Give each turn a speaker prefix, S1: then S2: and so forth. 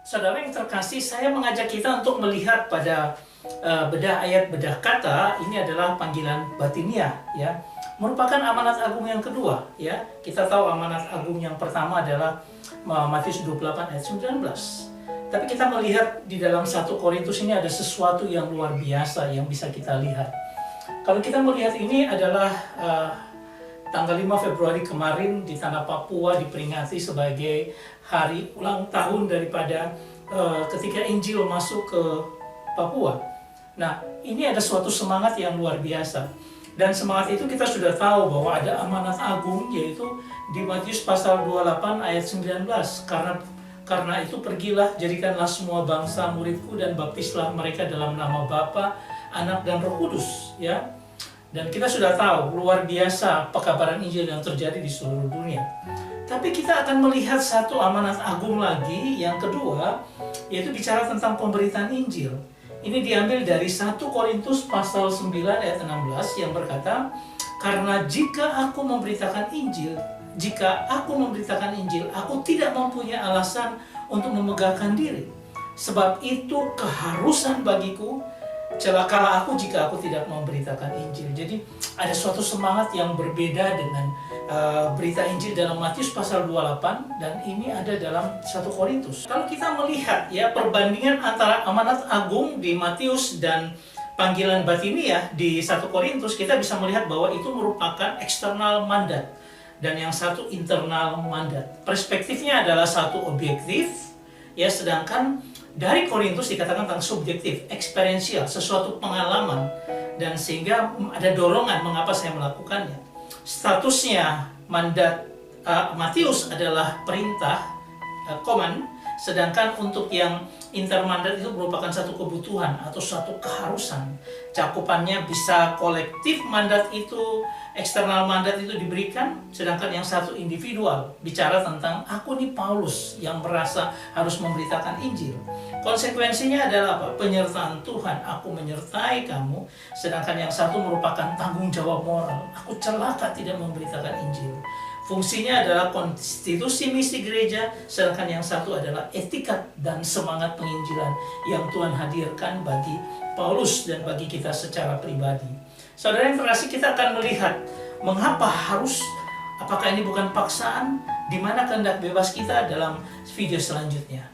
S1: Saudara yang terkasih, saya mengajak kita untuk melihat pada bedah ayat bedah kata. Ini adalah panggilan batiniah, ya, merupakan amanat agung yang kedua. Ya, kita tahu amanat agung yang pertama adalah Matius 28 ayat 19. Tapi kita melihat di dalam 1 Korintus ini ada sesuatu yang luar biasa yang bisa kita lihat. Kalau kita melihat ini adalah tanggal 5 Februari kemarin di tanah Papua diperingati sebagai hari ulang tahun daripada ketika Injil masuk ke Papua. Nah, ini ada suatu semangat yang luar biasa. Dan semangat itu kita sudah tahu bahwa ada amanat agung, yaitu di Matius pasal 28 ayat 19. Karena itu pergilah, jadikanlah semua bangsa muridku dan baptislah mereka dalam nama Bapa, Anak dan Roh Kudus, ya. Dan kita sudah tahu luar biasa pekabaran Injil yang terjadi di seluruh dunia. Tapi kita akan melihat satu amanat agung lagi yang kedua, yaitu bicara tentang pemberitaan Injil. Ini diambil dari 1 Korintus pasal 9 ayat 16 yang berkata, karena jika aku memberitakan Injil, aku tidak mempunyai alasan untuk memegahkan diri. Sebab itu keharusan bagiku, celakalah aku jika aku tidak memberitakan Injil. Jadi ada suatu semangat yang berbeda dengan berita Injil dalam Matius pasal 28 dan ini ada dalam 1 Korintus. Kalau kita melihat ya perbandingan antara amanat agung di Matius dan panggilan batiniah di 1 Korintus, kita bisa melihat bahwa itu merupakan eksternal mandat dan yang satu internal mandat. Perspektifnya adalah satu objektif, ya, sedangkan dari Korintus dikatakan tentang subjektif, experiential, sesuatu pengalaman, dan sehingga ada dorongan mengapa saya melakukannya. Statusnya mandat Matius adalah perintah, command, sedangkan untuk yang intermandat itu merupakan satu kebutuhan atau satu keharusan. Cakupannya bisa kolektif mandat itu, eksternal mandat itu diberikan, sedangkan yang satu individual, bicara tentang aku nih Paulus yang merasa harus memberitakan Injil. Konsekuensinya adalah apa? Penyertaan Tuhan, aku menyertai kamu, sedangkan yang satu merupakan tanggung jawab moral, aku celaka tidak memberitakan Injil. Fungsinya adalah konstitusi misi gereja, sedangkan yang satu adalah etika dan semangat penginjilan yang Tuhan hadirkan bagi Paulus dan bagi kita secara pribadi. Saudara yang terkasih, kita akan melihat mengapa harus, apakah ini bukan paksaan, di mana kehendak bebas kita dalam video selanjutnya.